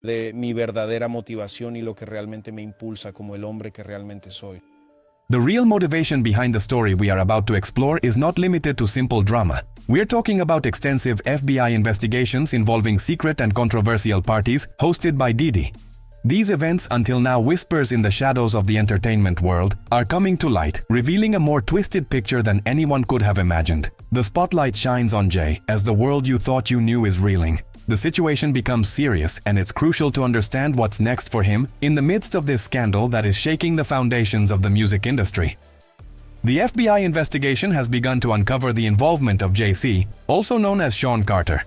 de mi verdadera motivación y lo que realmente me impulsa como el hombre que realmente soy. The real motivation behind the story we are about to explore is not limited to simple drama. We're talking about extensive FBI investigations involving secret and controversial parties hosted by Diddy. These events, until now whispers in the shadows of the entertainment world, are coming to light, revealing a more twisted picture than anyone could have imagined. The spotlight shines on Jay as the world you thought you knew is reeling. The situation becomes serious, and it's crucial to understand what's next for him in the midst of this scandal that is shaking the foundations of the music industry. The FBI investigation has begun to uncover the involvement of JC, also known as Sean Carter.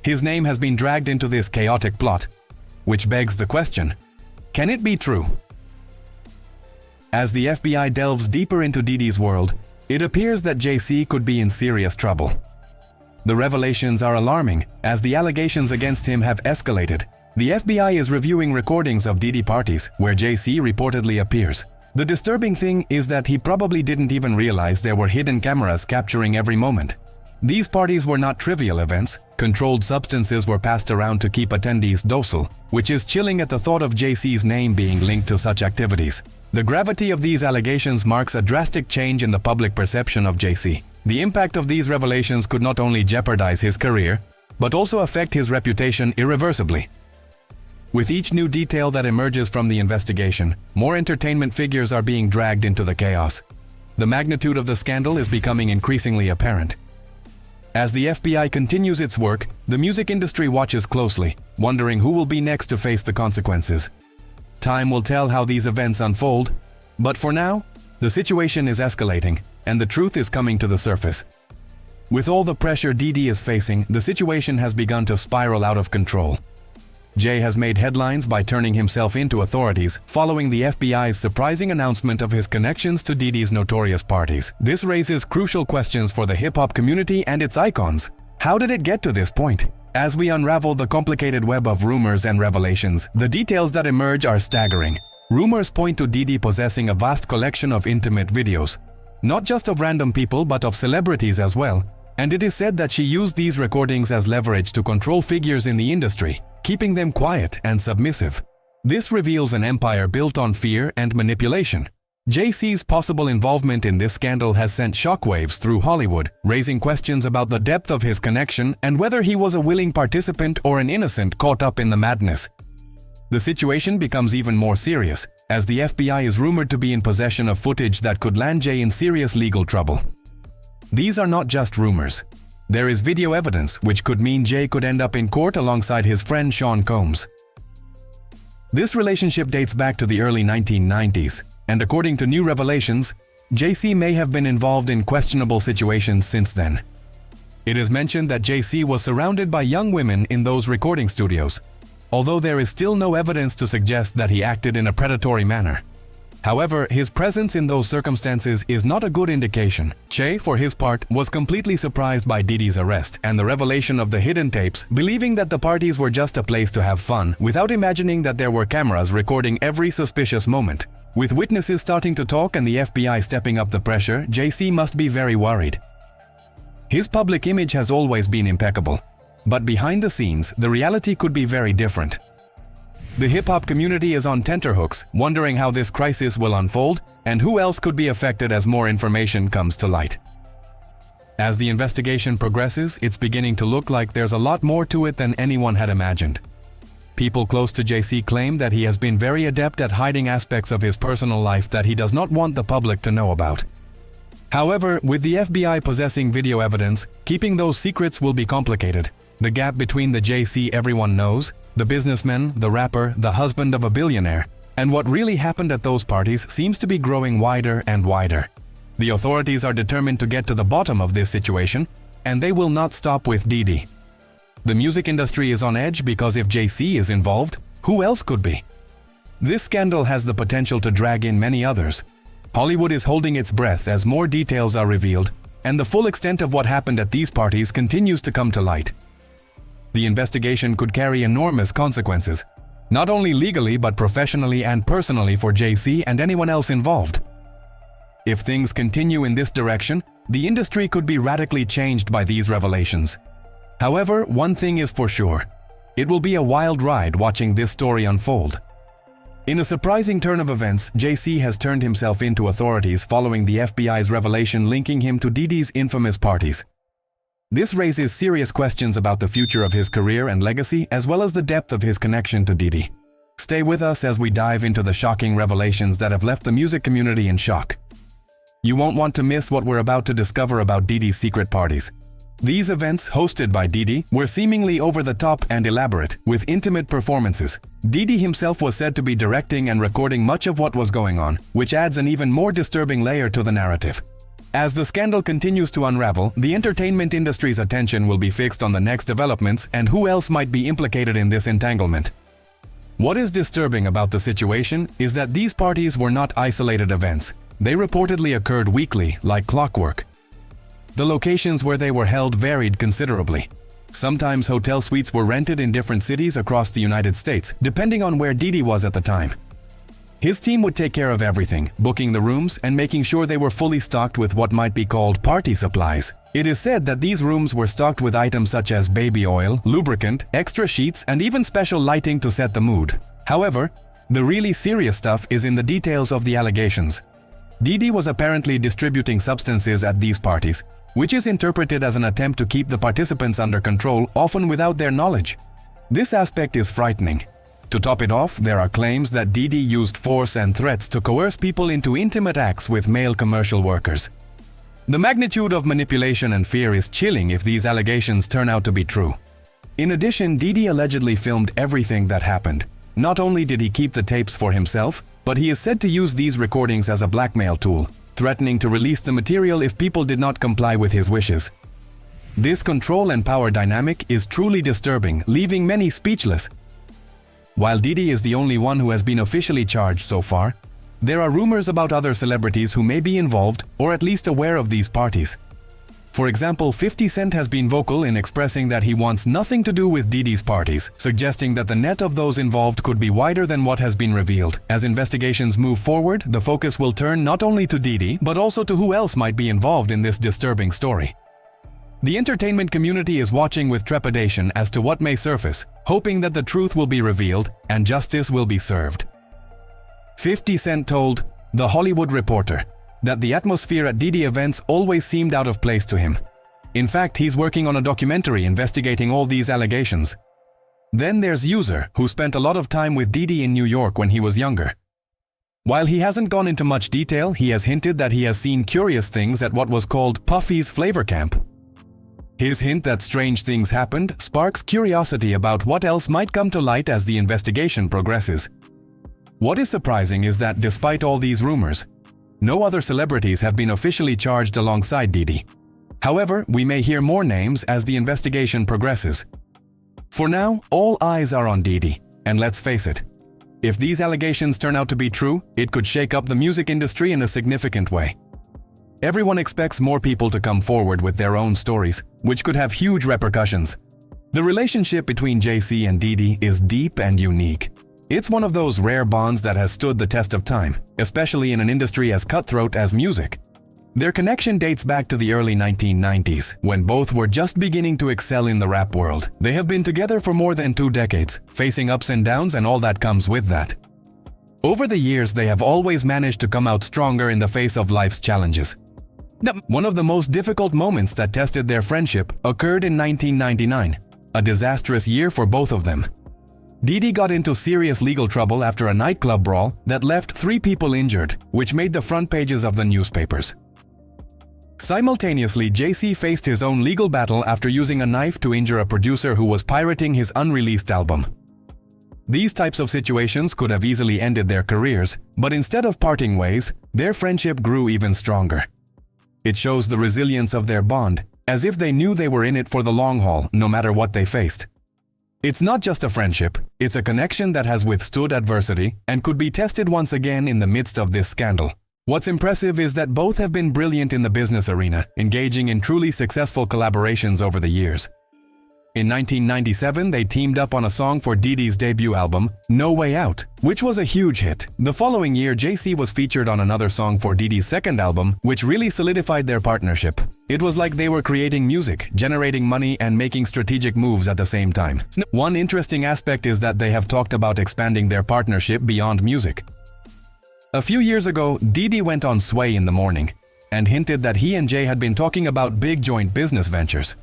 His name has been dragged into this chaotic plot, which begs the question, can it be true? As the FBI delves deeper into Diddy's world, it appears that JC could be in serious trouble. The revelations are alarming, as the allegations against him have escalated. The FBI is reviewing recordings of Diddy parties, where JC reportedly appears. The disturbing thing is that he probably didn't even realize there were hidden cameras capturing every moment. These parties were not trivial events. Controlled substances were passed around to keep attendees docile, which is chilling at the thought of JC's name being linked to such activities. The gravity of these allegations marks a drastic change in the public perception of JC. The impact of these revelations could not only jeopardize his career, but also affect his reputation irreversibly. With each new detail that emerges from the investigation, more entertainment figures are being dragged into the chaos. The magnitude of the scandal is becoming increasingly apparent. As the FBI continues its work, the music industry watches closely, wondering who will be next to face the consequences. Time will tell how these events unfold, but for now, the situation is escalating, and the truth is coming to the surface. With all the pressure Diddy is facing, the situation has begun to spiral out of control. Jay has made headlines by turning himself into authorities following the FBI's surprising announcement of his connections to Diddy's notorious parties. This raises crucial questions for the hip-hop community and its icons. How did it get to this point? As we unravel the complicated web of rumors and revelations, the details that emerge are staggering. Rumors point to Diddy possessing a vast collection of intimate videos, not just of random people but of celebrities as well, and it is said that she used these recordings as leverage to control figures in the industry, keeping them quiet and submissive. This reveals an empire built on fear and manipulation. JC's possible involvement in this scandal has sent shockwaves through Hollywood, raising questions about the depth of his connection and whether he was a willing participant or an innocent caught up in the madness. The situation becomes even more serious, as the FBI is rumored to be in possession of footage that could land Jay in serious legal trouble. These are not just rumors. There is video evidence which could mean Jay could end up in court alongside his friend Sean Combs. This relationship dates back to the early 1990s, and according to new revelations, JC may have been involved in questionable situations since then. It is mentioned that JC was surrounded by young women in those recording studios, although there is still no evidence to suggest that he acted in a predatory manner. However, his presence in those circumstances is not a good indication. Che, for his part, was completely surprised by Diddy's arrest and the revelation of the hidden tapes, believing that the parties were just a place to have fun, without imagining that there were cameras recording every suspicious moment. With witnesses starting to talk and the FBI stepping up the pressure, JC must be very worried. His public image has always been impeccable, but behind the scenes, the reality could be very different. The hip-hop community is on tenterhooks, wondering how this crisis will unfold and who else could be affected as more information comes to light. As the investigation progresses, it's beginning to look like there's a lot more to it than anyone had imagined. People close to JC claim that he has been very adept at hiding aspects of his personal life that he does not want the public to know about. However, with the FBI possessing video evidence, keeping those secrets will be complicated. The gap between the JC everyone knows, the businessman, the rapper, the husband of a billionaire, and what really happened at those parties seems to be growing wider and wider. The authorities are determined to get to the bottom of this situation, and they will not stop with Diddy. The music industry is on edge because if JC is involved, who else could be? This scandal has the potential to drag in many others. Hollywood is holding its breath as more details are revealed, and the full extent of what happened at these parties continues to come to light. The investigation could carry enormous consequences, not only legally but professionally and personally for JC and anyone else involved. If things continue in this direction, the industry could be radically changed by these revelations. However, one thing is for sure. It will be a wild ride watching this story unfold. In a surprising turn of events, JC has turned himself into authorities following the FBI's revelation linking him to Diddy's infamous parties. This raises serious questions about the future of his career and legacy, as well as the depth of his connection to Diddy. Stay with us as we dive into the shocking revelations that have left the music community in shock. You won't want to miss what we're about to discover about Diddy's secret parties. These events, hosted by Diddy, were seemingly over the top and elaborate, with intimate performances. Diddy himself was said to be directing and recording much of what was going on, which adds an even more disturbing layer to the narrative. As the scandal continues to unravel, the entertainment industry's attention will be fixed on the next developments and who else might be implicated in this entanglement. What is disturbing about the situation is that these parties were not isolated events. They reportedly occurred weekly, like clockwork. The locations where they were held varied considerably. Sometimes hotel suites were rented in different cities across the United States, depending on where Diddy was at the time. His team would take care of everything, booking the rooms and making sure they were fully stocked with what might be called party supplies. It is said that these rooms were stocked with items such as baby oil, lubricant, extra sheets, and even special lighting to set the mood. However, the really serious stuff is in the details of the allegations. Diddy was apparently distributing substances at these parties, which is interpreted as an attempt to keep the participants under control, often without their knowledge. This aspect is frightening. To top it off, there are claims that Diddy used force and threats to coerce people into intimate acts with male commercial workers. The magnitude of manipulation and fear is chilling if these allegations turn out to be true. In addition, Diddy allegedly filmed everything that happened. Not only did he keep the tapes for himself, but he is said to use these recordings as a blackmail tool, threatening to release the material if people did not comply with his wishes. This control and power dynamic is truly disturbing, leaving many speechless. While Diddy is the only one who has been officially charged so far, there are rumors about other celebrities who may be involved or at least aware of these parties. For example, 50 Cent has been vocal in expressing that he wants nothing to do with Diddy's parties, suggesting that the net of those involved could be wider than what has been revealed. As investigations move forward, the focus will turn not only to Diddy, but also to who else might be involved in this disturbing story. The entertainment community is watching with trepidation as to what may surface, hoping that the truth will be revealed and justice will be served. 50 Cent told The Hollywood Reporter that the atmosphere at Diddy events always seemed out of place to him. In fact, he's working on a documentary investigating all these allegations. Then there's User, who spent a lot of time with Diddy in New York when he was younger. While he hasn't gone into much detail, he has hinted that he has seen curious things at what was called Puffy's Flavor Camp. His hint that strange things happened sparks curiosity about what else might come to light as the investigation progresses. What is surprising is that despite all these rumors, no other celebrities have been officially charged alongside Diddy. However, we may hear more names as the investigation progresses. For now, all eyes are on Diddy, and let's face it, if these allegations turn out to be true, it could shake up the music industry in a significant way. Everyone expects more people to come forward with their own stories, which could have huge repercussions. The relationship between JC and Diddy is deep and unique. It's one of those rare bonds that has stood the test of time, especially in an industry as cutthroat as music. Their connection dates back to the early 1990s, when both were just beginning to excel in the rap world. They have been together for more than 2 decades, facing ups and downs and all that comes with that. Over the years, they have always managed to come out stronger in the face of life's challenges. One of the most difficult moments that tested their friendship occurred in 1999, a disastrous year for both of them. Diddy got into serious legal trouble after a nightclub brawl that left 3 people injured, which made the front pages of the newspapers. Simultaneously, JC faced his own legal battle after using a knife to injure a producer who was pirating his unreleased album. These types of situations could have easily ended their careers, but instead of parting ways, their friendship grew even stronger. It shows the resilience of their bond, as if they knew they were in it for the long haul, no matter what they faced. It's not just a friendship, it's a connection that has withstood adversity and could be tested once again in the midst of this scandal. What's impressive is that both have been brilliant in the business arena, engaging in truly successful collaborations over the years. In 1997, they teamed up on a song for Diddy's debut album, No Way Out, which was a huge hit. The following year, Jay-Z was featured on another song for Diddy's second album, which really solidified their partnership. It was like they were creating music, generating money, and making strategic moves at the same time. One interesting aspect is that they have talked about expanding their partnership beyond music. A few years ago, Diddy went on Sway in the Morning and hinted that he and Jay had been talking about big joint business ventures.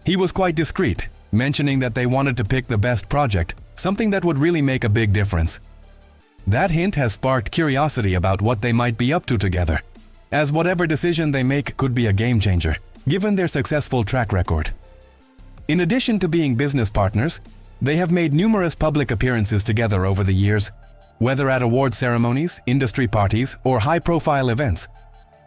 He was quite discreet, mentioning that they wanted to pick the best project, something that would really make a big difference. That hint has sparked curiosity about what they might be up to together, as whatever decision they make could be a game changer, given their successful track record. In addition to being business partners, they have made numerous public appearances together over the years, whether at award ceremonies, industry parties, or high-profile events.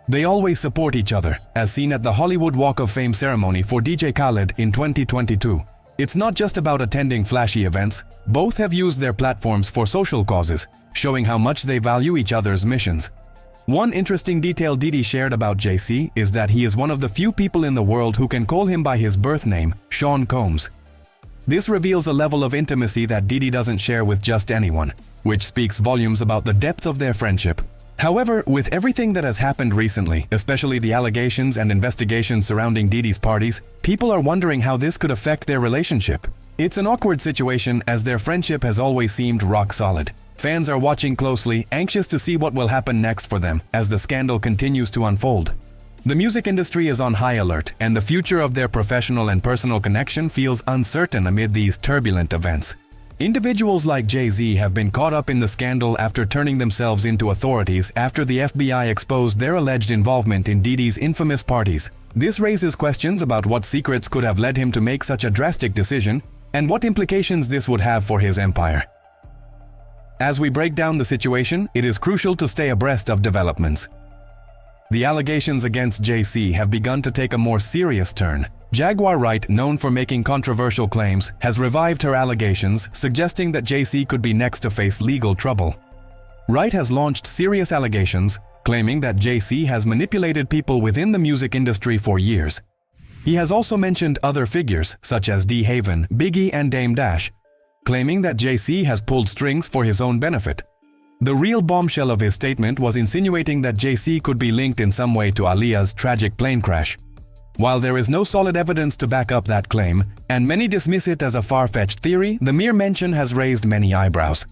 They always support each other, as seen at the Hollywood Walk of Fame ceremony for DJ Khaled in 2022. It's not just about attending flashy events, both have used their platforms for social causes, showing how much they value each other's missions. One interesting detail Diddy shared about Jay-Z is that he is one of the few people in the world who can call him by his birth name, Sean Combs. This reveals a level of intimacy that Diddy doesn't share with just anyone, which speaks volumes about the depth of their friendship. However, with everything that has happened recently, especially the allegations and investigations surrounding Diddy's parties, people are wondering how this could affect their relationship. It's an awkward situation as their friendship has always seemed rock solid. Fans are watching closely, anxious to see what will happen next for them as the scandal continues to unfold. The music industry is on high alert, and the future of their professional and personal connection feels uncertain amid these turbulent events. Individuals like Jay-Z have been caught up in the scandal after turning themselves into authorities after the FBI exposed their alleged involvement in Diddy's infamous parties. This raises questions about what secrets could have led him to make such a drastic decision and what implications this would have for his empire. As we break down the situation, it is crucial to stay abreast of developments. The allegations against Jay-Z have begun to take a more serious turn. Jaguar Wright, known for making controversial claims, has revived her allegations, suggesting that Jay-Z could be next to face legal trouble. Wright has launched serious allegations, claiming that Jay-Z has manipulated people within the music industry for years. He has also mentioned other figures, such as D. Haven, Biggie, and Dame Dash, claiming that Jay-Z has pulled strings for his own benefit. The real bombshell of his statement was insinuating that Jay-Z could be linked in some way to Aaliyah's tragic plane crash. While there is no solid evidence to back up that claim, and many dismiss it as a far-fetched theory, the mere mention has raised many eyebrows.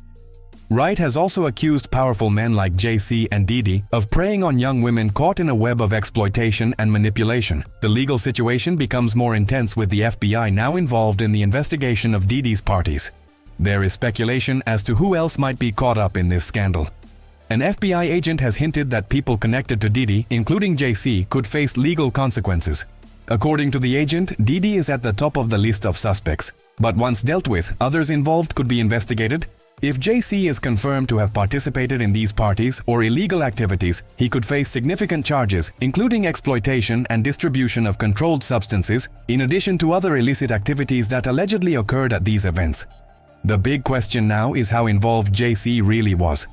Wright has also accused powerful men like Jay-Z and Diddy of preying on young women caught in a web of exploitation and manipulation. The legal situation becomes more intense with the FBI now involved in the investigation of Diddy's parties. There is speculation as to who else might be caught up in this scandal. An FBI agent has hinted that people connected to Diddy, including Jay-Z, could face legal consequences. According to the agent, Diddy is at the top of the list of suspects, but once dealt with, others involved could be investigated. If Jay-Z is confirmed to have participated in these parties or illegal activities, he could face significant charges, including exploitation and distribution of controlled substances, in addition to other illicit activities that allegedly occurred at these events. The big question now is how involved Jay-Z really was.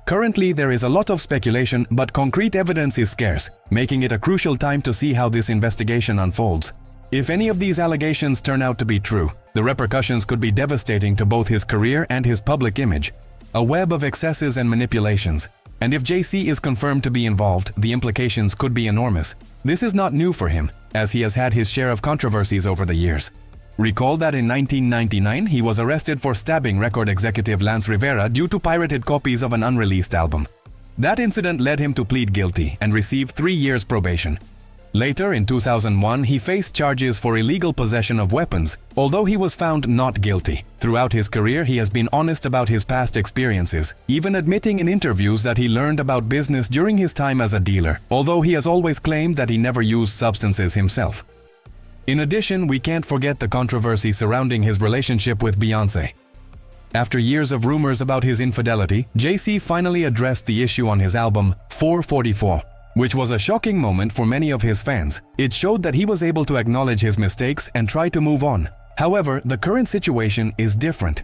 Currently, there is a lot of speculation, but concrete evidence is scarce, making it a crucial time to see how this investigation unfolds. If any of these allegations turn out to be true, the repercussions could be devastating to both his career and his public image. A web of excesses and manipulations. And if Jay-Z is confirmed to be involved, the implications could be enormous. This is not new for him, as he has had his share of controversies over the years. Recall that in 1999, he was arrested for stabbing record executive Lance Rivera due to pirated copies of an unreleased album. That incident led him to plead guilty and receive 3 years probation. Later, in 2001, he faced charges for illegal possession of weapons, although he was found not guilty. Throughout his career, he has been honest about his past experiences, even admitting in interviews that he learned about business during his time as a dealer, although he has always claimed that he never used substances himself. In addition, we can't forget the controversy surrounding his relationship with Beyoncé. After years of rumors about his infidelity, Jay-Z finally addressed the issue on his album 444, which was a shocking moment for many of his fans. It showed that he was able to acknowledge his mistakes and try to move on. However, the current situation is different.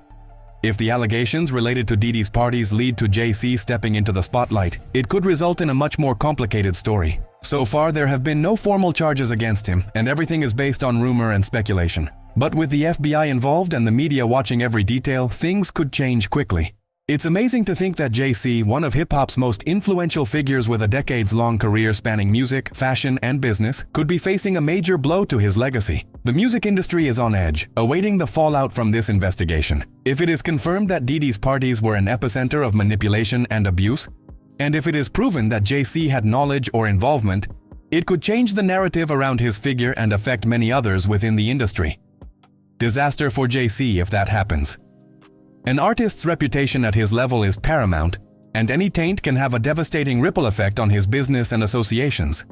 If the allegations related to Diddy's parties lead to Jay-Z stepping into the spotlight, it could result in a much more complicated story. So far, there have been no formal charges against him, and everything is based on rumor and speculation. But with the FBI involved and the media watching every detail, things could change quickly. It's amazing to think that Jay-Z, one of hip-hop's most influential figures with a decades-long career spanning music, fashion, and business, could be facing a major blow to his legacy. The music industry is on edge, awaiting the fallout from this investigation. If it is confirmed that Diddy's parties were an epicenter of manipulation and abuse, and if it is proven that Jay-Z had knowledge or involvement, it could change the narrative around his figure and affect many others within the industry. Disaster for Jay-Z if that happens. An artist's reputation at his level is paramount, and any taint can have a devastating ripple effect on his business and associations.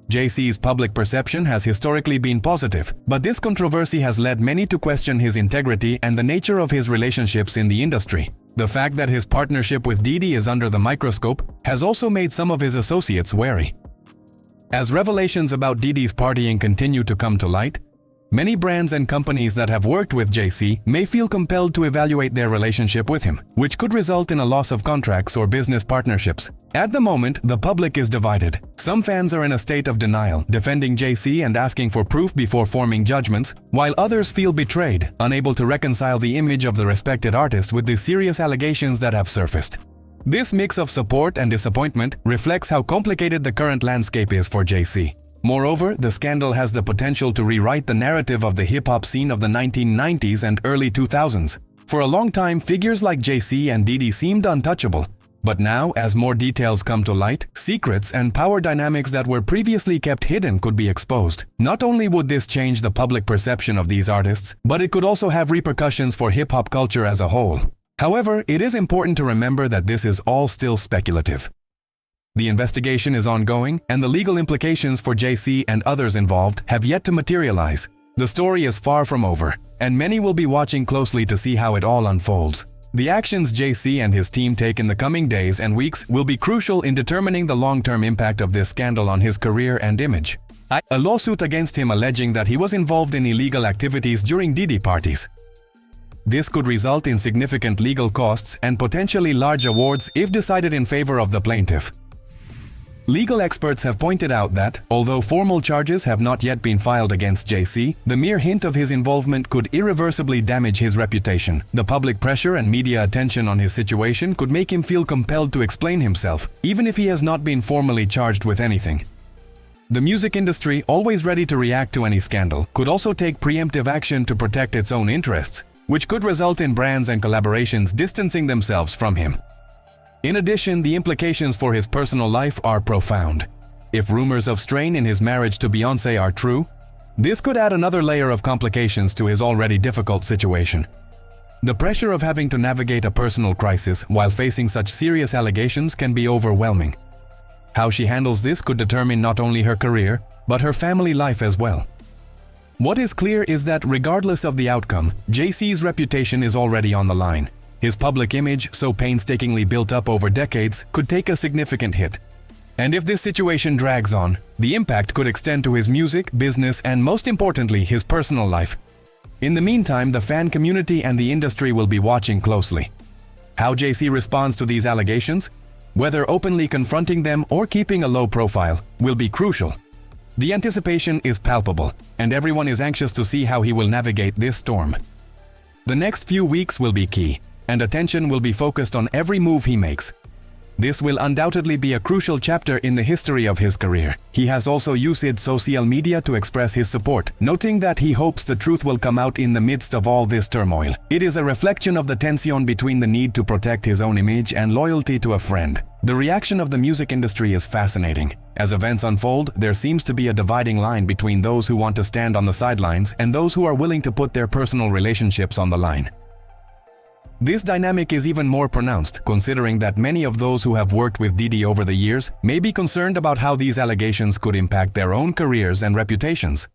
Jay-Z's public perception has historically been positive, but this controversy has led many to question his integrity and the nature of his relationships in the industry. The fact that his partnership with Diddy is under the microscope has also made some of his associates wary. As revelations about Diddy's partying continue to come to light, many brands and companies that have worked with Jay-Z may feel compelled to evaluate their relationship with him, which could result in a loss of contracts or business partnerships. At the moment, the public is divided. Some fans are in a state of denial, defending Jay-Z and asking for proof before forming judgments, while others feel betrayed, unable to reconcile the image of the respected artist with the serious allegations that have surfaced. This mix of support and disappointment reflects how complicated the current landscape is for Jay-Z. Moreover, the scandal has the potential to rewrite the narrative of the hip-hop scene of the 1990s and early 2000s. For a long time, figures like Jay-Z and Diddy seemed untouchable. But now, as more details come to light, secrets and power dynamics that were previously kept hidden could be exposed. Not only would this change the public perception of these artists, but it could also have repercussions for hip-hop culture as a whole. However, it is important to remember that this is all still speculative. The investigation is ongoing, and the legal implications for Jay-Z and others involved have yet to materialize. The story is far from over, and many will be watching closely to see how it all unfolds. The actions Jay-Z and his team take in the coming days and weeks will be crucial in determining the long-term impact of this scandal on his career and image. A lawsuit against him alleging that he was involved in illegal activities during Diddy parties. This could result in significant legal costs and potentially large awards if decided in favor of the plaintiff. Legal experts have pointed out that, although formal charges have not yet been filed against Jay-Z, the mere hint of his involvement could irreversibly damage his reputation. The public pressure and media attention on his situation could make him feel compelled to explain himself, even if he has not been formally charged with anything. The music industry, always ready to react to any scandal, could also take preemptive action to protect its own interests, which could result in brands and collaborations distancing themselves from him. In addition, the implications for his personal life are profound. If rumors of strain in his marriage to Beyoncé are true, this could add another layer of complications to his already difficult situation. The pressure of having to navigate a personal crisis while facing such serious allegations can be overwhelming. How she handles this could determine not only her career, but her family life as well. What is clear is that regardless of the outcome, Jay-Z's reputation is already on the line. His public image, so painstakingly built up over decades, could take a significant hit. And if this situation drags on, the impact could extend to his music, business, and most importantly, his personal life. In the meantime, the fan community and the industry will be watching closely. How Jay-Z responds to these allegations, whether openly confronting them or keeping a low profile, will be crucial. The anticipation is palpable, and everyone is anxious to see how he will navigate this storm. The next few weeks will be key, and attention will be focused on every move he makes. This will undoubtedly be a crucial chapter in the history of his career. He has also used social media to express his support, noting that he hopes the truth will come out in the midst of all this turmoil. It is a reflection of the tension between the need to protect his own image and loyalty to a friend. The reaction of the music industry is fascinating. As events unfold, there seems to be a dividing line between those who want to stand on the sidelines and those who are willing to put their personal relationships on the line. This dynamic is even more pronounced, considering that many of those who have worked with Diddy over the years may be concerned about how these allegations could impact their own careers and reputations.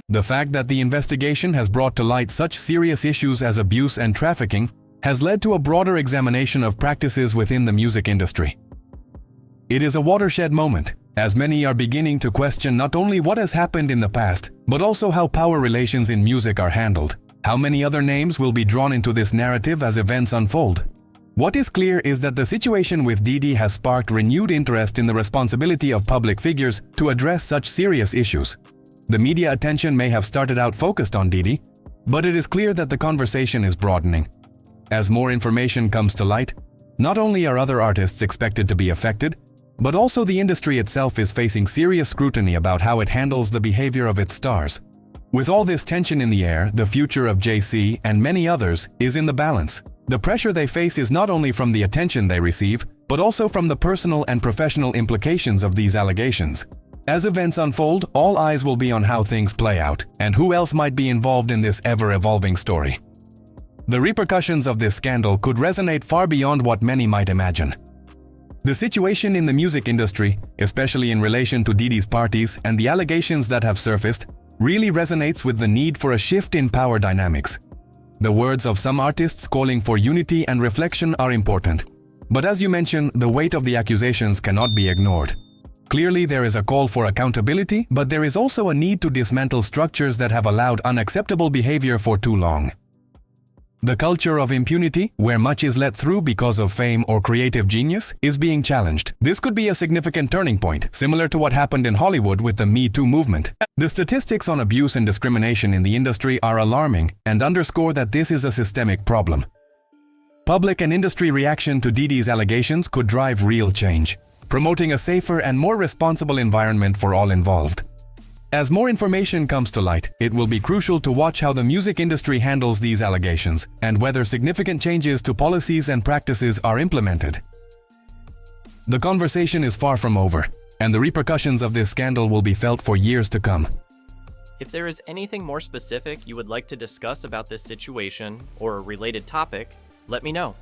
The fact that the investigation has brought to light such serious issues as abuse and trafficking has led to a broader examination of practices within the music industry. It is a watershed moment, as many are beginning to question not only what has happened in the past, but also how power relations in music are handled. How many other names will be drawn into this narrative as events unfold? What is clear is that the situation with Diddy has sparked renewed interest in the responsibility of public figures to address such serious issues. The media attention may have started out focused on Diddy, but it is clear that the conversation is broadening. As more information comes to light, not only are other artists expected to be affected, but also the industry itself is facing serious scrutiny about how it handles the behavior of its stars. With all this tension in the air, the future of Jay-Z and many others is in the balance. The pressure they face is not only from the attention they receive, but also from the personal and professional implications of these allegations. As events unfold, all eyes will be on how things play out, and who else might be involved in this ever-evolving story. The repercussions of this scandal could resonate far beyond what many might imagine. The situation in the music industry, especially in relation to Diddy's parties and the allegations that have surfaced, really resonates with the need for a shift in power dynamics. The words of some artists calling for unity and reflection are important. But as you mentioned, the weight of the accusations cannot be ignored. Clearly, there is a call for accountability, but there is also a need to dismantle structures that have allowed unacceptable behavior for too long. The culture of impunity, where much is let through because of fame or creative genius, is being challenged. This could be a significant turning point, similar to what happened in Hollywood with the Me Too movement. The statistics on abuse and discrimination in the industry are alarming and underscore that this is a systemic problem. Public and industry reaction to Diddy's allegations could drive real change, promoting a safer and more responsible environment for all involved. As more information comes to light, it will be crucial to watch how the music industry handles these allegations and whether significant changes to policies and practices are implemented. The conversation is far from over, and the repercussions of this scandal will be felt for years to come. If there is anything more specific you would like to discuss about this situation or a related topic, let me know.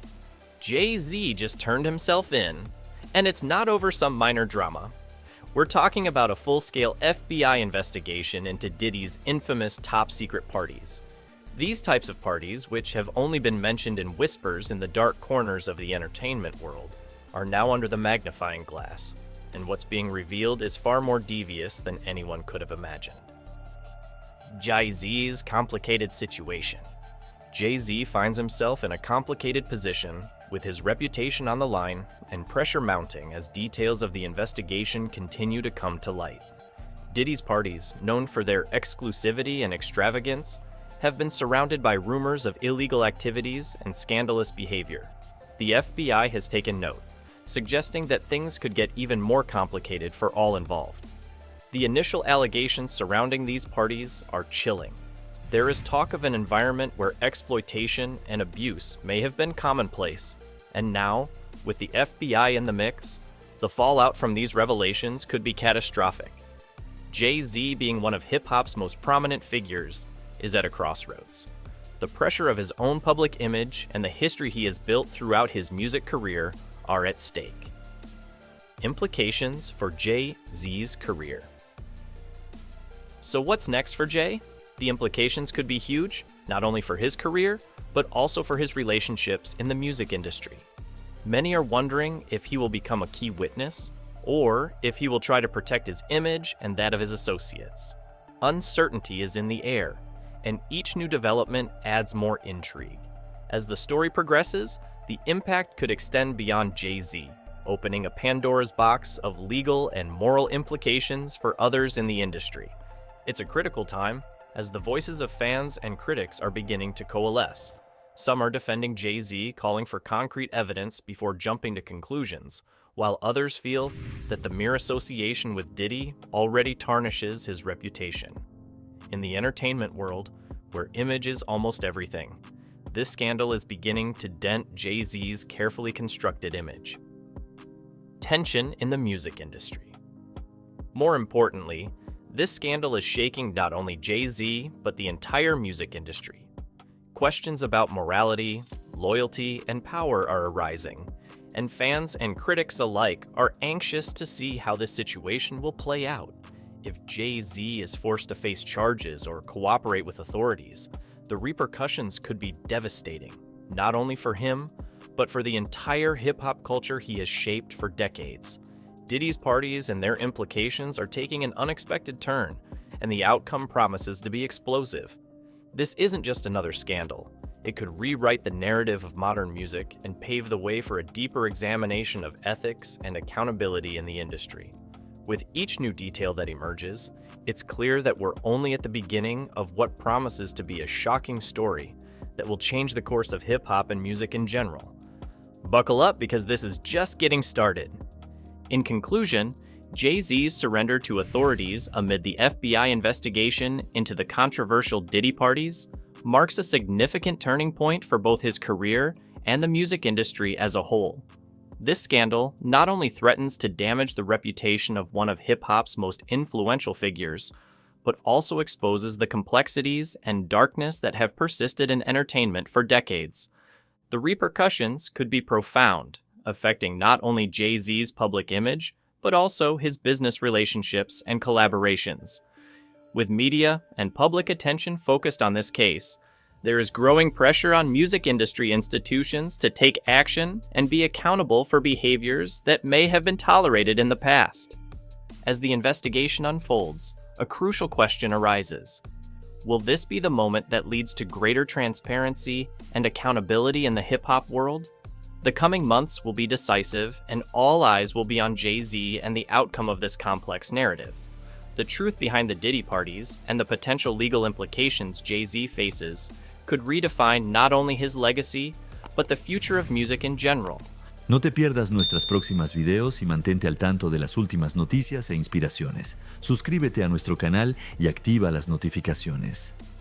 Jay-Z just turned himself in, and it's not over some minor drama. We're talking about a full-scale FBI investigation into Diddy's infamous top-secret parties. These types of parties, which have only been mentioned in whispers in the dark corners of the entertainment world, are now under the magnifying glass, and what's being revealed is far more devious than anyone could have imagined. Jay-Z's complicated situation. Jay-Z finds himself in a complicated position, with his reputation on the line and pressure mounting as details of the investigation continue to come to light. Diddy's parties, known for their exclusivity and extravagance, have been surrounded by rumors of illegal activities and scandalous behavior. The FBI has taken note, suggesting that things could get even more complicated for all involved. The initial allegations surrounding these parties are chilling. There is talk of an environment where exploitation and abuse may have been commonplace, and now, with the FBI in the mix, the fallout from these revelations could be catastrophic. Jay-Z, being one of hip-hop's most prominent figures, is at a crossroads. The pressure of his own public image and the history he has built throughout his music career are at stake. Implications for Jay-Z's career. So what's next for Jay? The implications could be huge, not only for his career, but also for his relationships in the music industry. Many are wondering if he will become a key witness, or if he will try to protect his image and that of his associates. Uncertainty is in the air, and each new development adds more intrigue. As the story progresses, the impact could extend beyond Jay-Z, opening a Pandora's box of legal and moral implications for others in the industry. It's a critical time, as the voices of fans and critics are beginning to coalesce. Some are defending Jay-Z, calling for concrete evidence before jumping to conclusions, while others feel that the mere association with Diddy already tarnishes his reputation. In the entertainment world, where image is almost everything, this scandal is beginning to dent Jay-Z's carefully constructed image. Tension in the music industry. More importantly, this scandal is shaking not only Jay-Z, but the entire music industry. Questions about morality, loyalty, and power are arising, and fans and critics alike are anxious to see how this situation will play out. If Jay-Z is forced to face charges or cooperate with authorities, the repercussions could be devastating, not only for him, but for the entire hip-hop culture he has shaped for decades. Diddy's parties and their implications are taking an unexpected turn, and the outcome promises to be explosive. This isn't just another scandal. It could rewrite the narrative of modern music and pave the way for a deeper examination of ethics and accountability in the industry. With each new detail that emerges, it's clear that we're only at the beginning of what promises to be a shocking story that will change the course of hip-hop and music in general. Buckle up because this is just getting started. In conclusion, Jay-Z's surrender to authorities amid the FBI investigation into the controversial Diddy parties marks a significant turning point for both his career and the music industry as a whole. This scandal not only threatens to damage the reputation of one of hip-hop's most influential figures, but also exposes the complexities and darkness that have persisted in entertainment for decades. The repercussions could be profound, affecting not only Jay-Z's public image, but also his business relationships and collaborations. With media and public attention focused on this case, there is growing pressure on music industry institutions to take action and be accountable for behaviors that may have been tolerated in the past. As the investigation unfolds, a crucial question arises. Will this be the moment that leads to greater transparency and accountability in the hip-hop world? The coming months will be decisive, and all eyes will be on Jay-Z and the outcome of this complex narrative. The truth behind the Diddy parties and the potential legal implications Jay-Z faces could redefine not only his legacy, but the future of music in general. No te pierdas nuestras próximas videos y mantente al tanto de las últimas noticias e inspiraciones. Suscríbete a nuestro canal y activa las notificaciones.